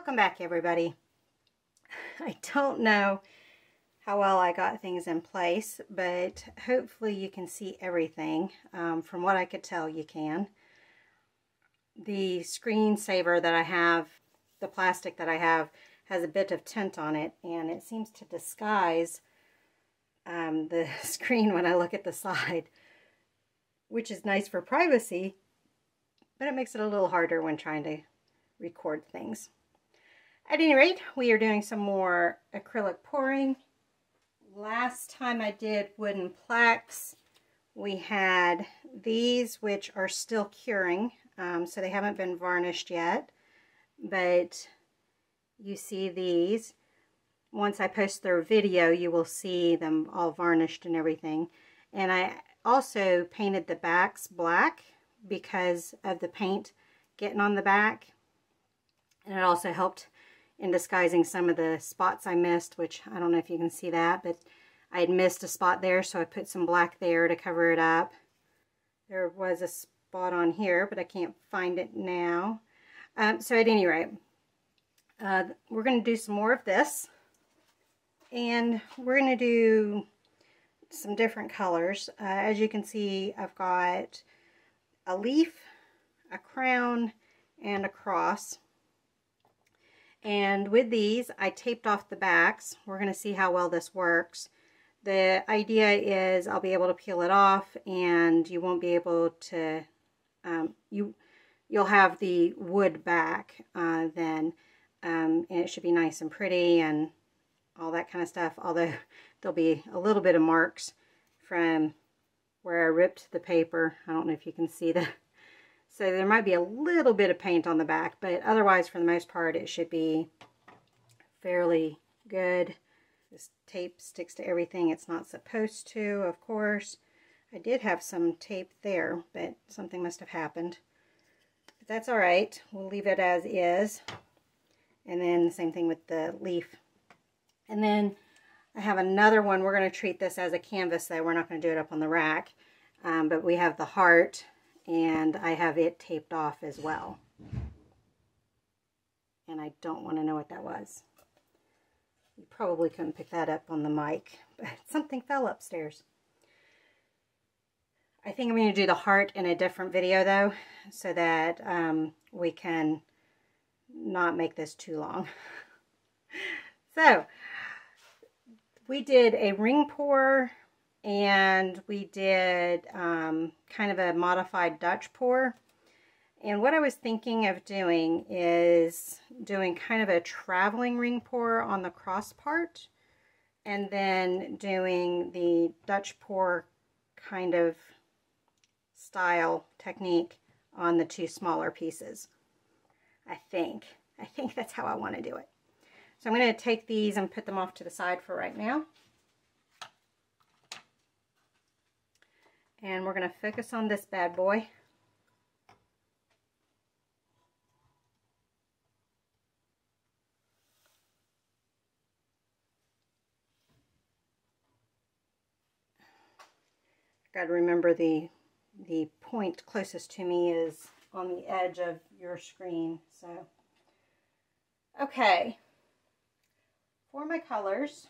Welcome back, everybody. I don't know how well I got things in place, but hopefully you can see everything. From what I could tell, you can. The screensaver that I have, the plastic that I have, has a bit of tint on it, and it seems to disguise the screen when I look at the side, which is nice for privacy, but it makes it a little harder when trying to record things. At any rate, we are doing some more acrylic pouring. Last time I did wooden plaques, we had these, which are still curing, so they haven't been varnished yet, but you see these. Once I post their video, you will see them all varnished and everything. And I also painted the backs black because of the paint getting on the back, and it also helped in disguising some of the spots I missed, which I don't know if you can see that, but I had missed a spot there, so I put some black there to cover it up. There was a spot on here, but I can't find it now. So at any rate, we're going to do some more of this, and we're going to do some different colors. As you can see, I've got a leaf, a crown, and a cross. And with these, I taped off the backs. We're going to see how well this works. The idea is I'll be able to peel it off, and you won't be able to, you'll have the wood back then, and it should be nice and pretty and all that kind of stuff, although there'll be a little bit of marks from where I ripped the paper. I don't know if you can see that. So there might be a little bit of paint on the back, but otherwise, for the most part, it should be fairly good. This tape sticks to everything it's not supposed to, of course. I did have some tape there, but something must have happened. But that's all right. We'll leave it as is. And then the same thing with the leaf. And then I have another one. We're going to treat this as a canvas, though. We're not going to do it up on the rack. But we have the heart, and I have it taped off as well. And I don't want to know what that was. You probably couldn't pick that up on the mic, but something fell upstairs. I think I'm going to do the heart in a different video, though, so that we can not make this too long. So, we did a ring pour, and we did kind of a modified Dutch pour. And what I was thinking of doing is doing kind of a traveling ring pour on the cross part, and then doing the Dutch pour kind of style technique on the two smaller pieces. I think that's how I want to do it. So I'm going to take these and put them off to the side for right now. And we're going to focus on this bad boy. Got to remember the point closest to me is on the edge of your screen. So, okay. For my colors,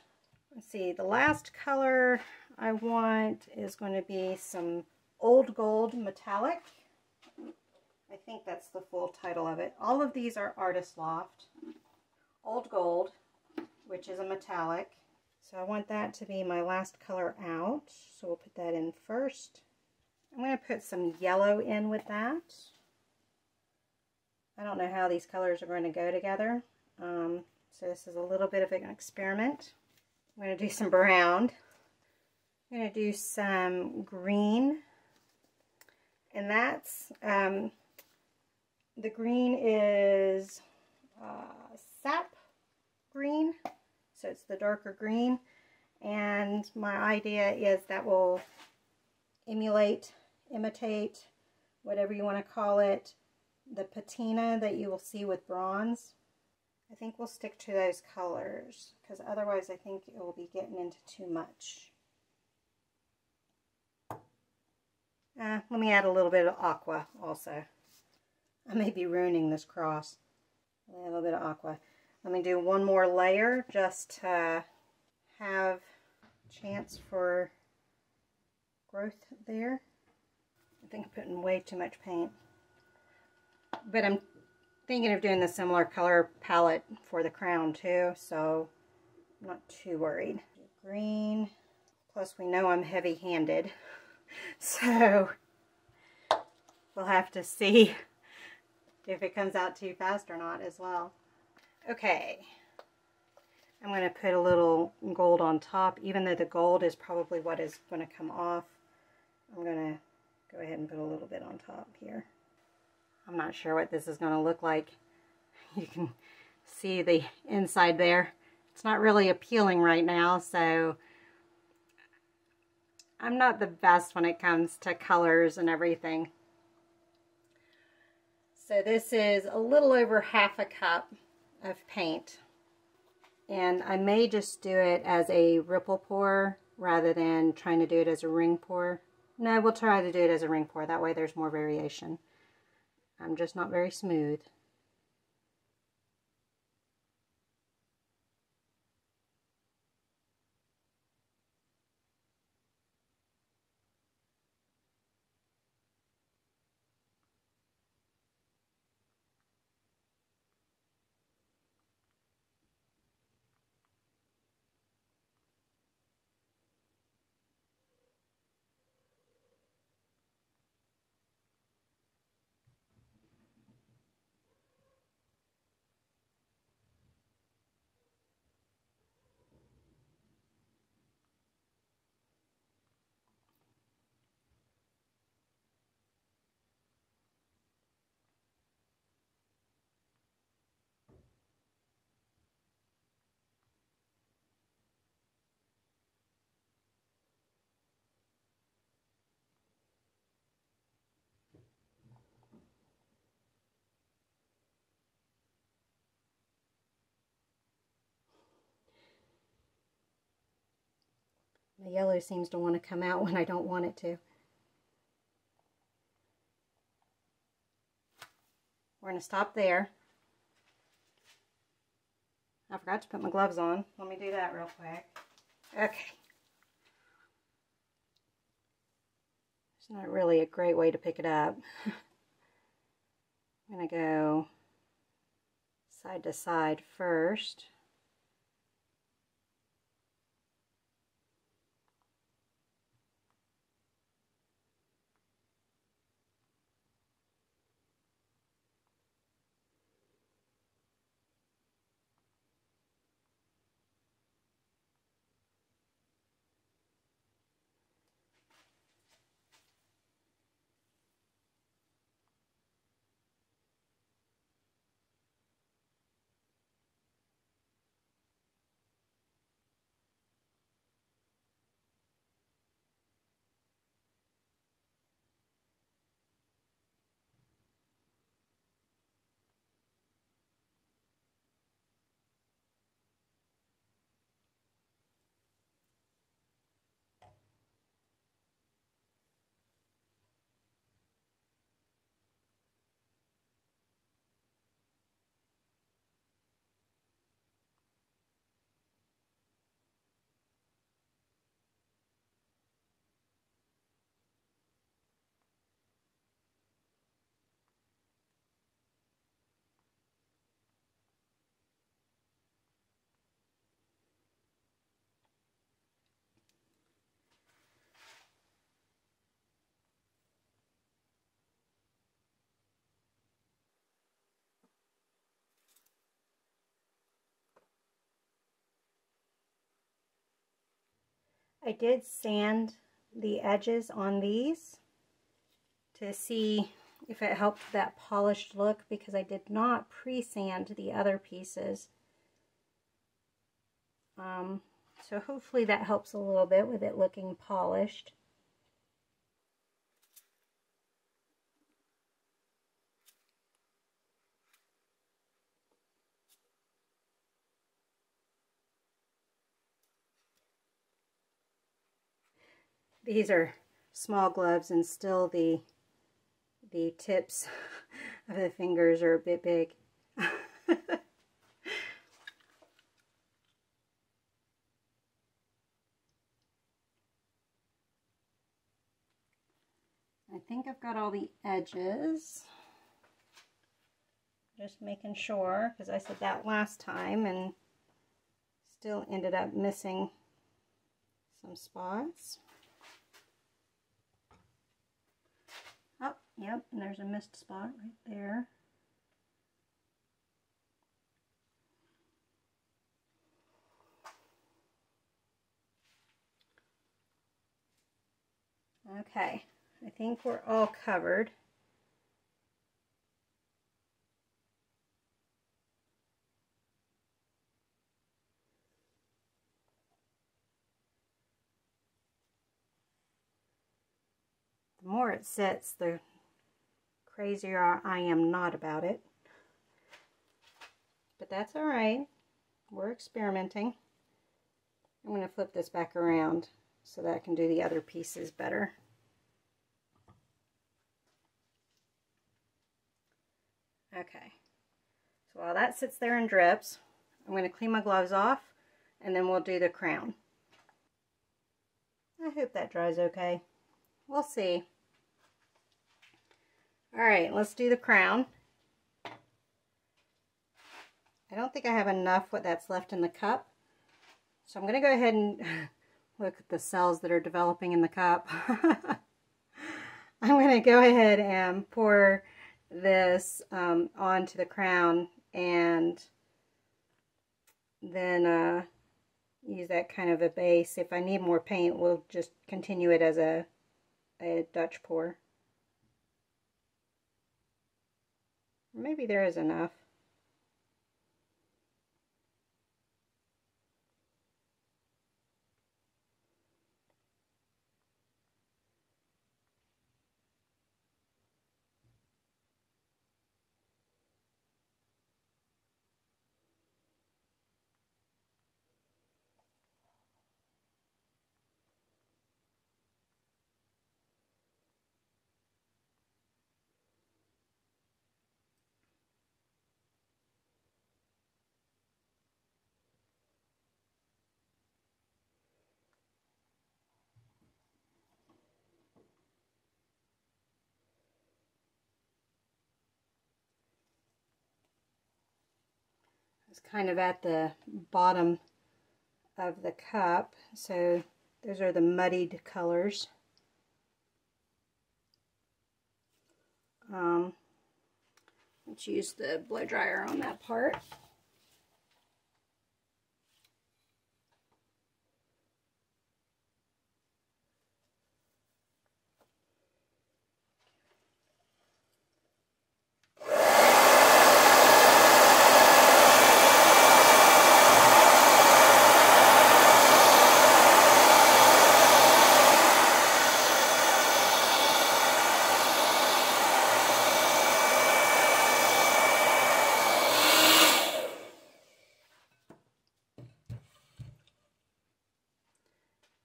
let's see, the last color I want is going to be some Old Gold Metallic. I think that's the full title of it. All of these are Artist Loft. Old Gold, which is a metallic. So I want that to be my last color out. So we'll put that in first. I'm going to put some yellow in with that. I don't know how these colors are going to go together. So this is a little bit of an experiment. I'm going to do some brown. I'm going to do some green. And that's, the green is sap green. So it's the darker green. And my idea is that will imitate, whatever you want to call it, the patina that you will see with bronze. I think we'll stick to those colors, because otherwise I think it will be getting into too much. Let me add a little bit of aqua also. I may be ruining this cross. a little bit of aqua. Let me do one more layer just to have a chance for growth there. I think I'm putting way too much paint. But I'm thinking of doing the similar color palette for the crown too, so I'm not too worried. Green, plus we know I'm heavy-handed, so we'll have to see if it comes out too fast or not as well. Okay, I'm going to put a little gold on top, even though the gold is probably what is going to come off. I'm going to go ahead and put a little bit on top here. I'm not sure what this is going to look like. You can see the inside there. It's not really appealing right now, so I'm not the best when it comes to colors and everything. So this is a little over half a cup of paint. And I may just do it as a ripple pour rather than trying to do it as a ring pour. No, we'll try to do it as a ring pour. That way there's more variation. I'm just not very smooth. The yellow seems to want to come out when I don't want it to. We're going to stop there. I forgot to put my gloves on. Let me do that real quick. Okay. It's not really a great way to pick it up. I'm going to go side to side first. I did sand the edges on these to see if it helped that polished look, because I did not pre-sand the other pieces. So hopefully that helps a little bit with it looking polished. These are small gloves, and still the tips of the fingers are a bit big. I think I've got all the edges. Just making sure, because I said that last time and still ended up missing some spots. Oh, yep, and there's a missed spot right there. Okay, I think we're all covered. The more it sits, the crazier I am not about it. But that's all right. We're experimenting. I'm going to flip this back around so that I can do the other pieces better. Okay. So while that sits there and drips, I'm going to clean my gloves off and then we'll do the crown. I hope that dries okay. We'll see. Alright, let's do the crown. I don't think I have enough what that's left in the cup. So I'm going to go ahead and look at the cells that are developing in the cup. I'm going to go ahead and pour this onto the crown and then use that kind of a base. If I need more paint, we'll just continue it as a Dutch pour. Maybe there is enough. It's kind of at the bottom of the cup, so those are the muddied colors. Let's use the blow dryer on that part.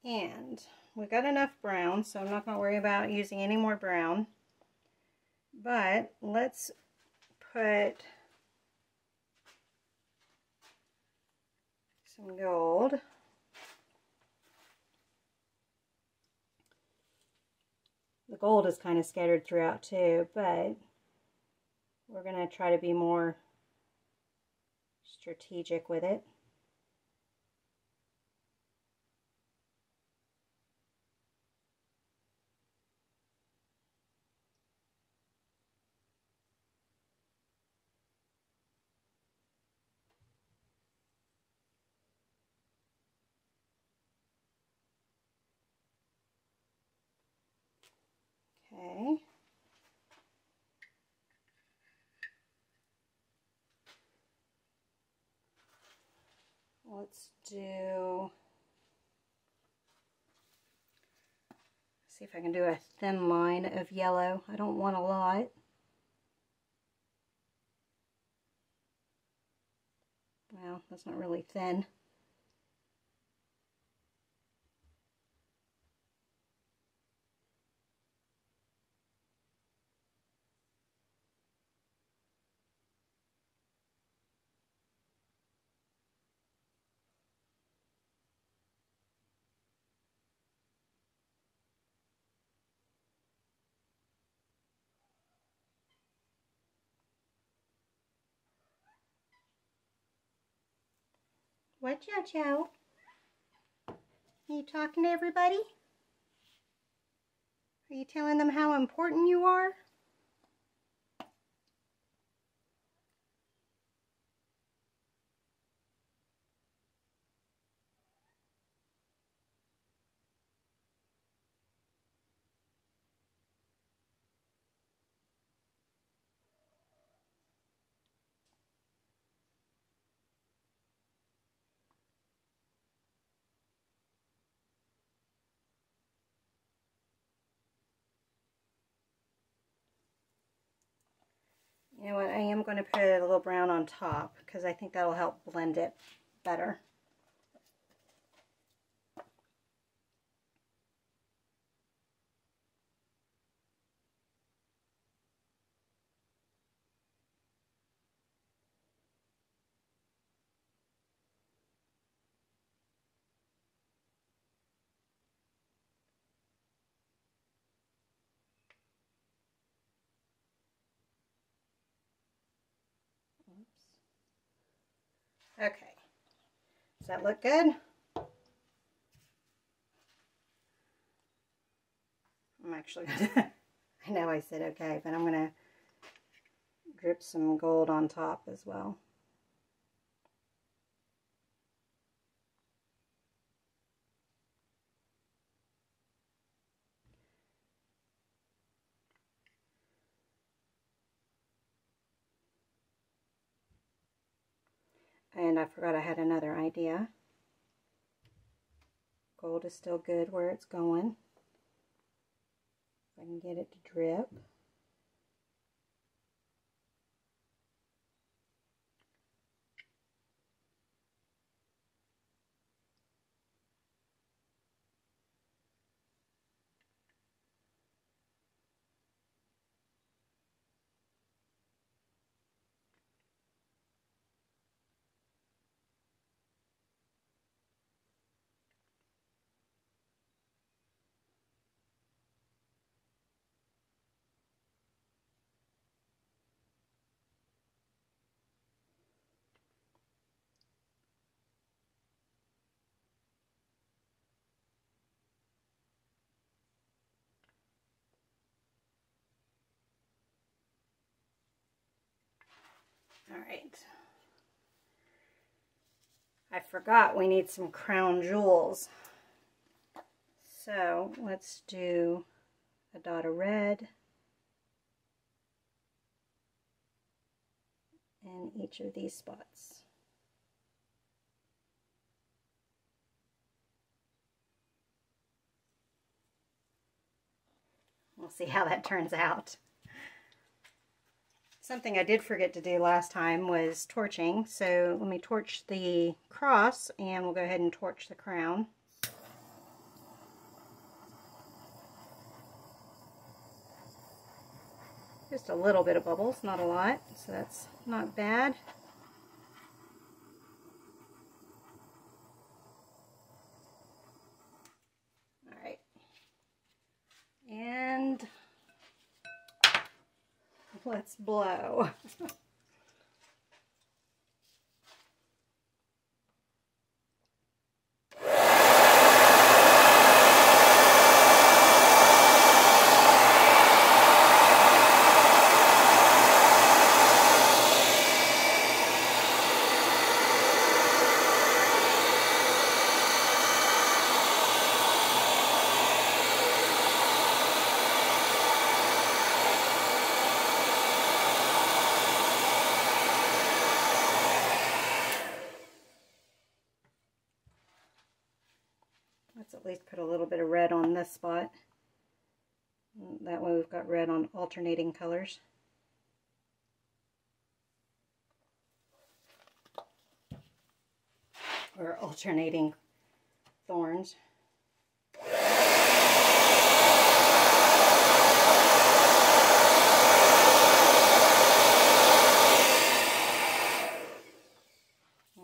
And we got enough brown, so I'm not going to worry about using any more brown. But let's put some gold. The gold is kind of scattered throughout too, but we're going to try to be more strategic with it. Okay. Let's see if I can do a thin line of yellow. I don't want a lot. Well, that's not really thin. What, JoJo? Are you talking to everybody? Are you telling them how important you are? You know what, I am going to put a little brown on top because I think that'll help blend it better. Okay, does that look good? I'm actually gonna, I know I said okay, but I'm gonna drip some gold on top as well. And I forgot I had another idea. Gold is still good where it's going. If I can get it to drip. All right. I forgot we need some crown jewels. So let's do a dot of red in each of these spots. We'll see how that turns out. Something I did forget to do last time was torching. So let me torch the cross and we'll go ahead and torch the crown. Just a little bit of bubbles, not a lot, so that's not bad. All right. And let's blow. Let's at least put a little bit of red on this spot. That way we've got red on alternating colors. Or alternating thorns.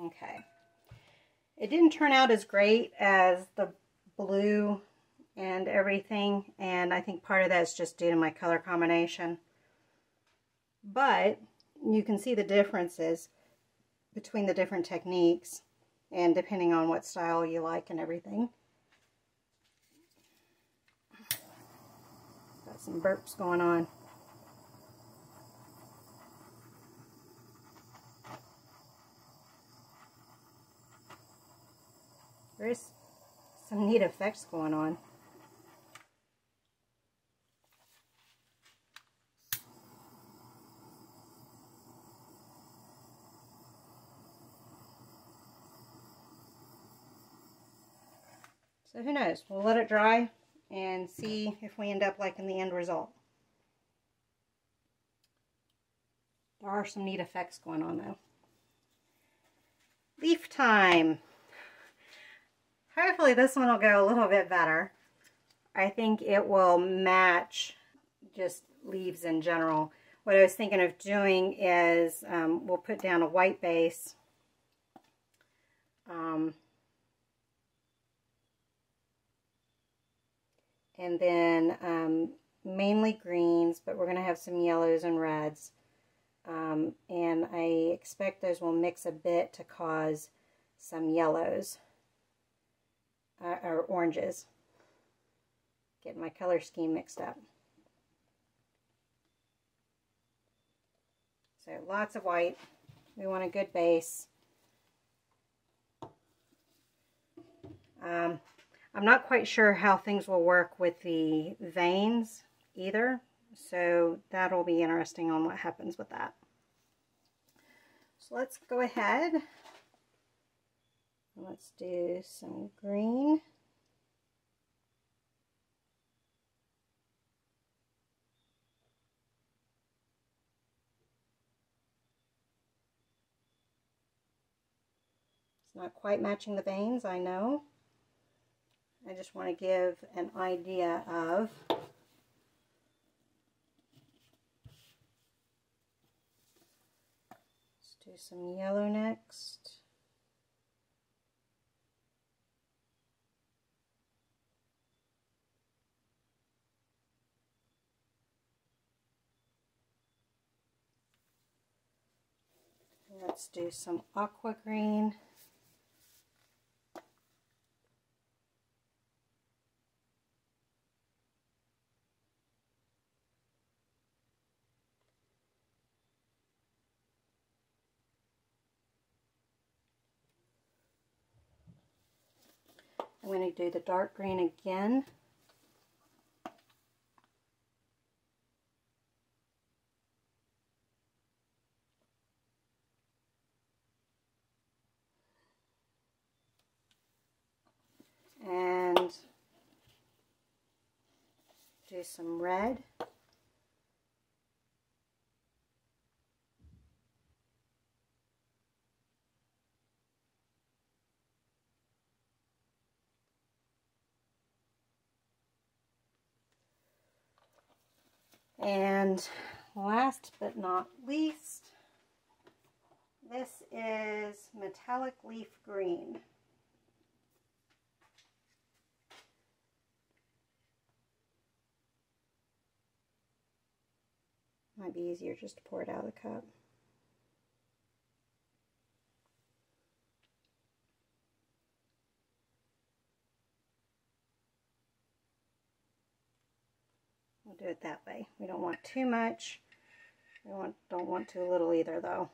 Okay. It didn't turn out as great as the blue and everything, and I think part of that is just due to my color combination. But you can see the differences between the different techniques. and depending on what style you like and everything. Got some burps going on. There's some neat effects going on. So who knows? We'll let it dry and see if we end up liking the end result. There are some neat effects going on though. Leaf time. Hopefully this one will go a little bit better. I think it will match just leaves in general. What I was thinking of doing is we'll put down a white base. And then mainly greens, but we're going to have some yellows and reds. And I expect those will mix a bit to cause some yellows or oranges. Getting my color scheme mixed up. So lots of white. We want a good base. I'm not quite sure how things will work with the veins either, so that'll be interesting on what happens with that. So let's go ahead and let's do some green. It's not quite matching the veins, I know. I just want to give an idea of let's do some yellow next. Let's do some aqua green. I'm going to do the dark green again. And do some red. And last but not least, this is metallic leaf green. Might be easier just to pour it out of the cup. We'll do it that way. We don't want too much. We don't want too little either, though.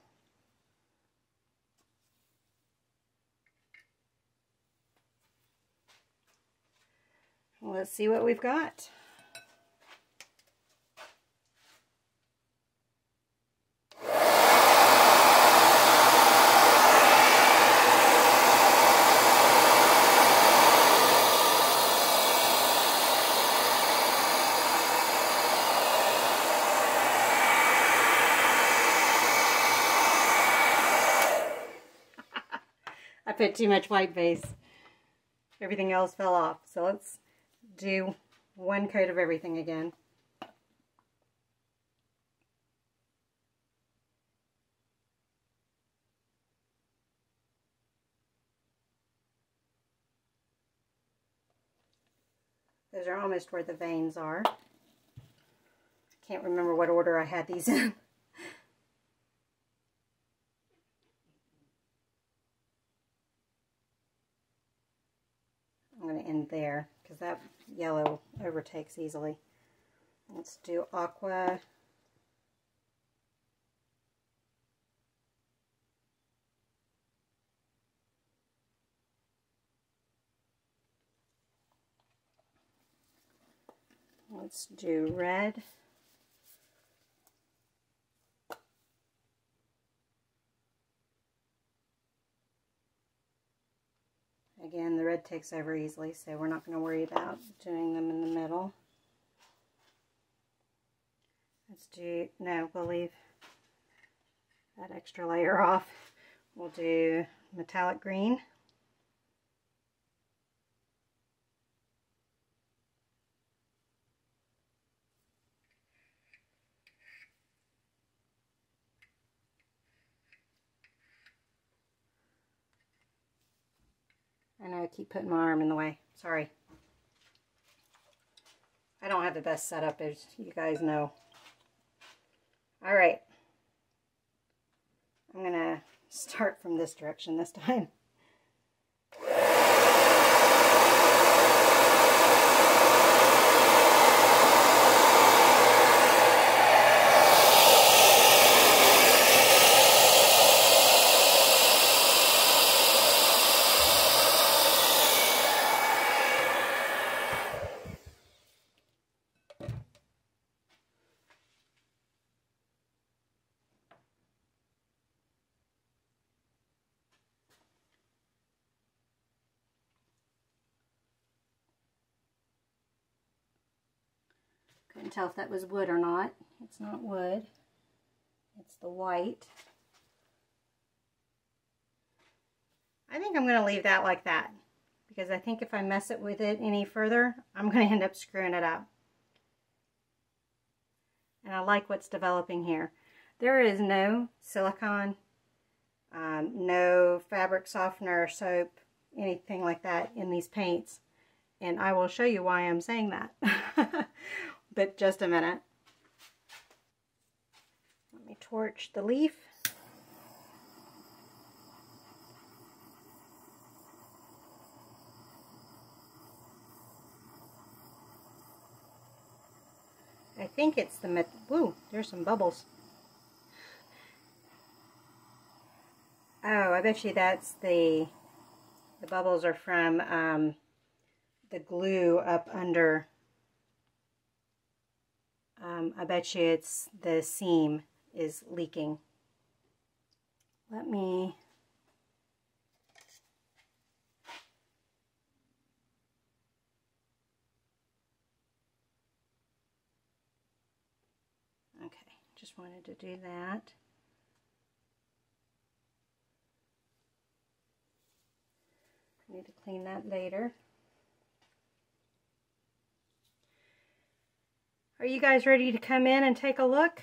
Let's see what we've got. I put too much white base. Everything else fell off. So let's do one coat of everything again. Those are almost where the veins are. Can't remember what order I had these in. and there, because that yellow overtakes easily. Let's do aqua. Let's do red. Again, the red takes over easily, so we're not going to worry about doing them in the middle. Let's do, no, we'll leave that extra layer off. We'll do metallic green. I know I keep putting my arm in the way. Sorry. I don't have the best setup, as you guys know. Alright. I'm going to start from this direction this time. Couldn't tell if that was wood or not. It's not wood. It's the white. I think I'm going to leave that like that, because I think if I mess it with it any further, I'm going to end up screwing it up. And I like what's developing here. There is no silicone, no fabric softener, soap, anything like that in these paints. And I will show you why I'm saying that. But just a minute. Let me torch the leaf. I think it's the woo, there's some bubbles. Oh, I bet you that's the bubbles are from the glue up under. I bet you it's the seam is leaking. Let me okay, just wanted to do that. I need to clean that later. Are you guys ready to come in and take a look?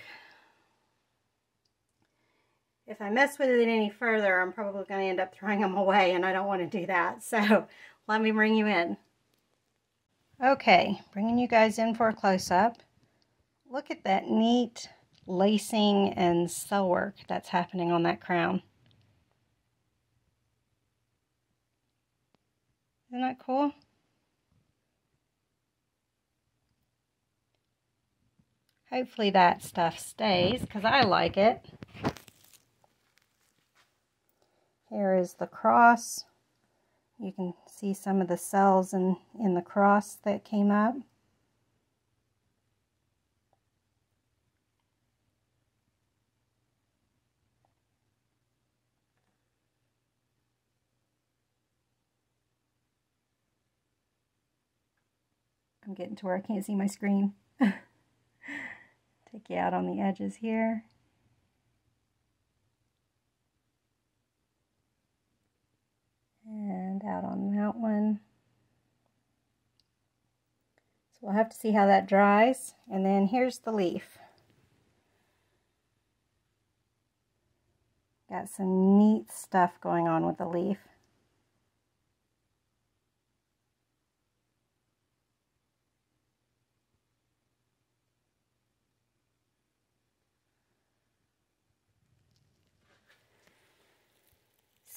If I mess with it any further, I'm probably going to end up throwing them away, and I don't want to do that. So let me bring you in. Okay, bringing you guys in for a close-up. Look at that neat lacing and sew work that's happening on that crown. Isn't that cool? Hopefully that stuff stays, because I like it. Here is the cross. You can see some of the cells in the cross that came up. I'm getting to where I can't see my screen. Take you out on the edges here. And out on that one. So we'll have to see how that dries. And then here's the leaf. Got some neat stuff going on with the leaf.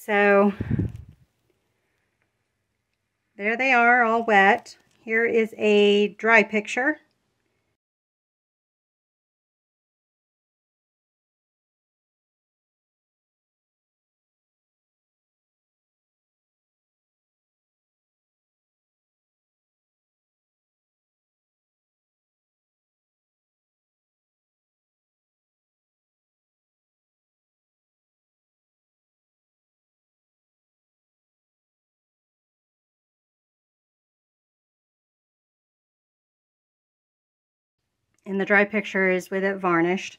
So there they are, all wet. Here is a dry picture. And the dry picture is with it varnished.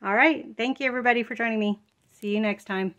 All right, thank you everybody for joining me. See you next time.